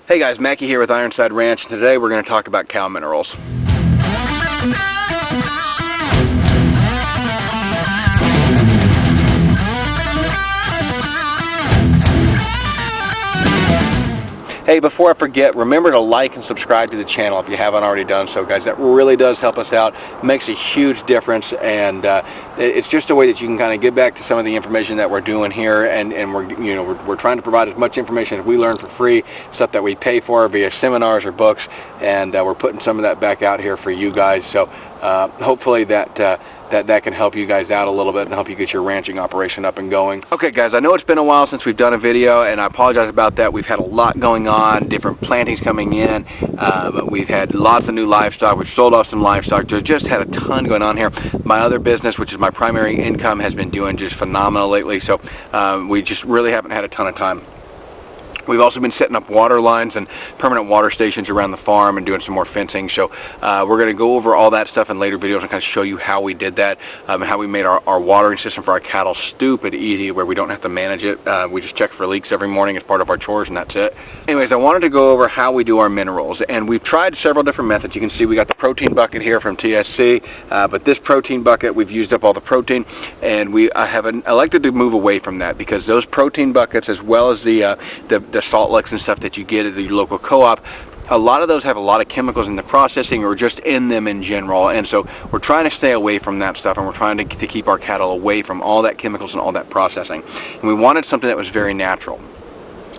Hey guys, Mackay here with Ironside Ranch. Today we're going to talk about cow minerals. Hey, before I forget, remember to like and subscribe to the channel if you haven't already done so, guys. That really does help us out. It makes a huge difference, and it's just a way that you can kind of get back to some of the information that we're doing here, and we're trying to provide as much information as we learn for free, stuff that we pay for via seminars or books, and we're putting some of that back out here for you guys. So hopefully that can help you guys out a little bit and help you get your ranching operation up and going. Okay guys, I know it's been a while since we've done a video, and I apologize about that. We've had a lot going on, different plantings coming in. We've had lots of new livestock. We've sold off some livestock. Just had a ton going on here. My other business, which is my primary income, has been doing just phenomenal lately, so we just really haven't had a ton of time. We've also been setting up water lines and permanent water stations around the farm and doing some more fencing. So we're going to go over all that stuff in later videos and kind of show you how we did that, and how we made our watering system for our cattle stupid easy, where we don't have to manage it. We just check for leaks every morning as part of our chores, and that's it. Anyways, I wanted to go over how we do our minerals, and we've tried several different methods. You can see we got the protein bucket here from TSC, but this protein bucket, we've used up all the protein, and I have elected to move away from that, because those protein buckets, as well as the salt licks and stuff that you get at your local co-op, a lot of those have a lot of chemicals in the processing or just in them in general, and so we're trying to stay away from that stuff, and we're trying to keep our cattle away from all that chemicals and all that processing. And we wanted something that was very natural.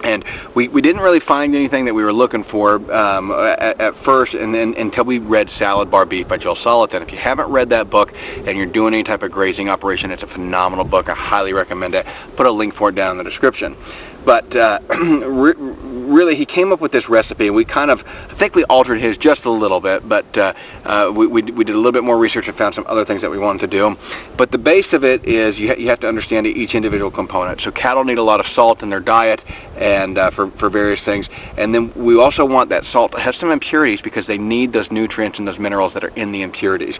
And we didn't really find anything that we were looking for at first, and then until we read Salad Bar Beef by Joel Salatin. If you haven't read that book and you're doing any type of grazing operation, it's a phenomenal book. I highly recommend it. Put a link for it down in the description. But really, he came up with this recipe, and we I think we altered his just a little bit, but we did a little bit more research and found some other things that we wanted to do. But the base of it is you have to understand each individual component. So cattle need a lot of salt in their diet, and for various things. And then we also want that salt to have some impurities, because they need those nutrients and those minerals that are in the impurities.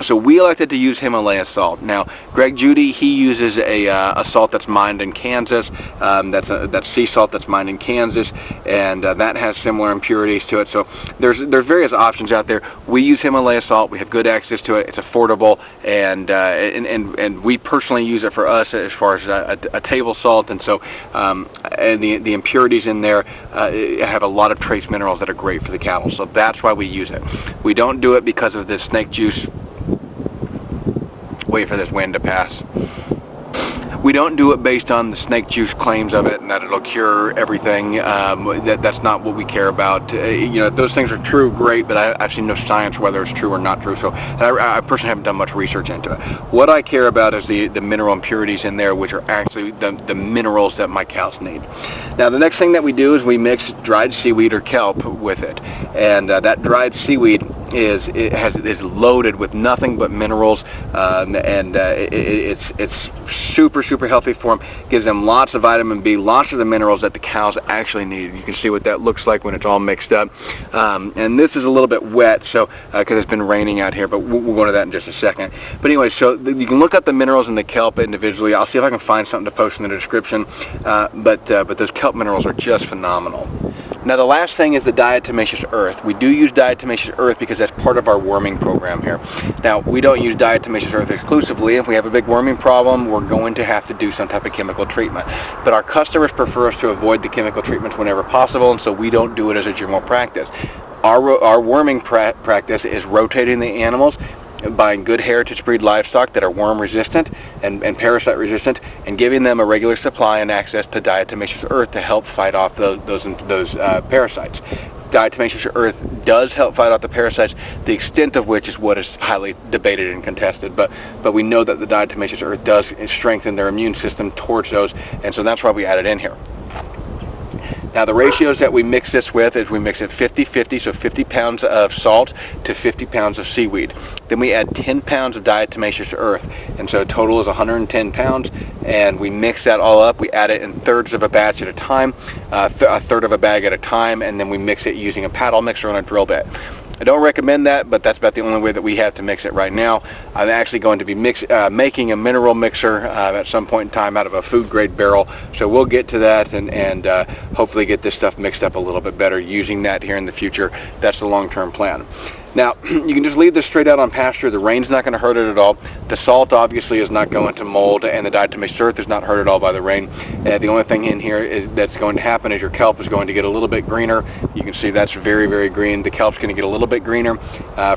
So we elected to use Himalayan salt. Now, Greg Judy, he uses a salt that's mined in Kansas. That's sea salt that's mined in Kansas, and that has similar impurities to it. So there's various options out there. We use Himalayan salt. We have good access to it. It's affordable, and we personally use it for us as far as a table salt. And so and the impurities in there have a lot of trace minerals that are great for the cattle. So that's why we use it. We don't do it because of the snake juice. Wait for this wind to pass. We don't do it based on the snake juice claims of it and that it'll cure everything. That's not what we care about. If those things are true, great, but I've seen no science whether it's true or not true, so I personally haven't done much research into it. What I care about is the mineral impurities in there, which are actually the minerals that my cows need. Now, the next thing that we do is we mix dried seaweed or kelp with it, and that dried seaweed is loaded with nothing but minerals, it's super healthy for them. Gives them lots of vitamin B, lots of the minerals that the cows actually need. You can see what that looks like when it's all mixed up. And this is a little bit wet, so because it's been raining out here, but we'll go into that in just a second. But anyway, so you can look up the minerals in the kelp individually. I'll see if I can find something to post in the description. But those kelp minerals are just phenomenal. Now, the last thing is the diatomaceous earth. We do use diatomaceous earth because that's part of our worming program here. Now, we don't use diatomaceous earth exclusively. If we have a big worming problem, we're going to have to do some type of chemical treatment. But our customers prefer us to avoid the chemical treatments whenever possible, and so we don't do it as a general practice. Our worming practice is rotating the animals, buying good heritage breed livestock that are worm resistant and parasite resistant, and giving them a regular supply and access to diatomaceous earth to help fight off those parasites. Diatomaceous earth does help fight off the parasites, the extent of which is what is highly debated and contested, but we know that the diatomaceous earth does strengthen their immune system towards those, and so that's why we add it in here. Now, the ratios that we mix this with is we mix it 50-50, so 50 pounds of salt to 50 pounds of seaweed. Then we add 10 pounds of diatomaceous earth, and so total is 110 pounds, and we mix that all up. We add it in thirds of a batch at a time, a third of a bag at a time, and then we mix it using a paddle mixer on a drill bit. I don't recommend that, but that's about the only way that we have to mix it right now. I'm actually going to be making a mineral mixer at some point in time out of a food grade barrel, so we'll get to that and hopefully get this stuff mixed up a little bit better using that here in the future. That's the long-term plan. Now, you can just leave this straight out on pasture. The rain's not going to hurt it at all. The salt obviously is not going to mold, and the diatomaceous earth is not hurt at all by the rain. The only thing in here that's going to happen is your kelp is going to get a little bit greener. You can see that's very, very green. The kelp's going to get a little bit greener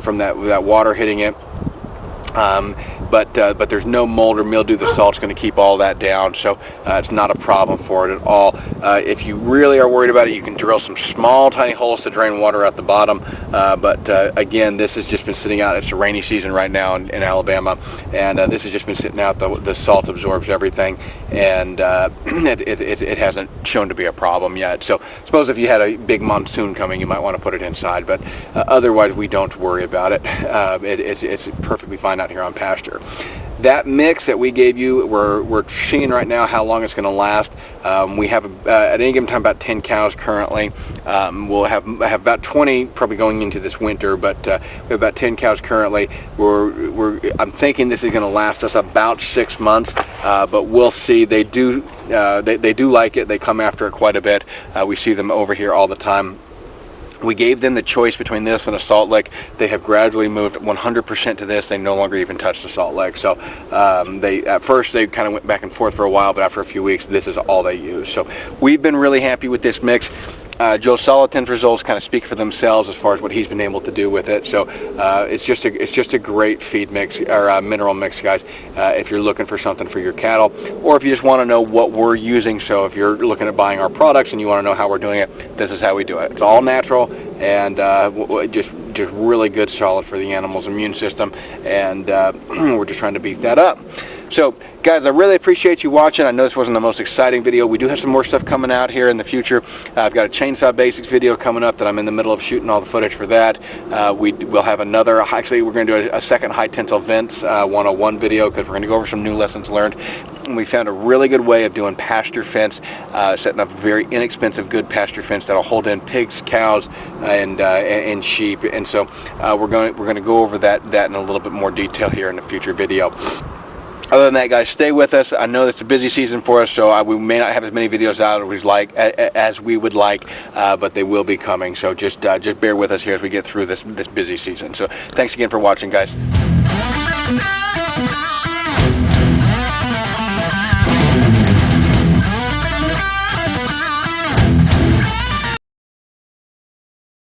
from that water hitting it. But there's no mold or mildew. The salt's going to keep all that down, so it's not a problem for it at all. If you really are worried about it, you can drill some small tiny holes to drain water out the bottom, but again, this has just been sitting out. It's a rainy season right now in Alabama, and this has just been sitting out. The salt absorbs everything, and it hasn't shown to be a problem yet. So suppose if you had a big monsoon coming, you might want to put it inside, but otherwise we don't worry about it. It's perfectly fine out here on pasture. That mix that we gave you, we're seeing right now how long it's going to last. We have at any given time about 10 cows currently. We'll have about 20 probably going into this winter, but we have about 10 cows currently. I'm thinking this is going to last us about 6 months, but we'll see. They do like it. They come after it quite a bit. We see them over here all the time. We gave them the choice between this and a salt lick. They have gradually moved 100% to this. They no longer even touch the salt lick. So at first they kind of went back and forth for a while, but after a few weeks, this is all they use. So we've been really happy with this mix. Joe Soliton's results kind of speak for themselves as far as what he's been able to do with it. So it's just a great feed mix or mineral mix, guys. If you're looking for something for your cattle, or if you just want to know what we're using. So if you're looking at buying our products and you want to know how we're doing it, this is how we do it. It's all natural and just really good, solid for the animal's immune system, and we're just trying to beef that up. So guys, I really appreciate you watching. I know this wasn't the most exciting video. We do have some more stuff coming out here in the future. I've got a chainsaw basics video coming up that I'm in the middle of shooting all the footage for that. We'll have another, actually we're going to do a second high tensile vents 101 video, because we're going to go over some new lessons learned. And we found a really good way of doing pasture fence, setting up a very inexpensive good pasture fence that'll hold in pigs, cows, and sheep. And so we're going to go over that in a little bit more detail here in a future video. Other than that, guys, stay with us. I know it's a busy season for us, so we may not have as many videos out as we would like, but they will be coming. So just bear with us here as we get through this busy season. So thanks again for watching, guys.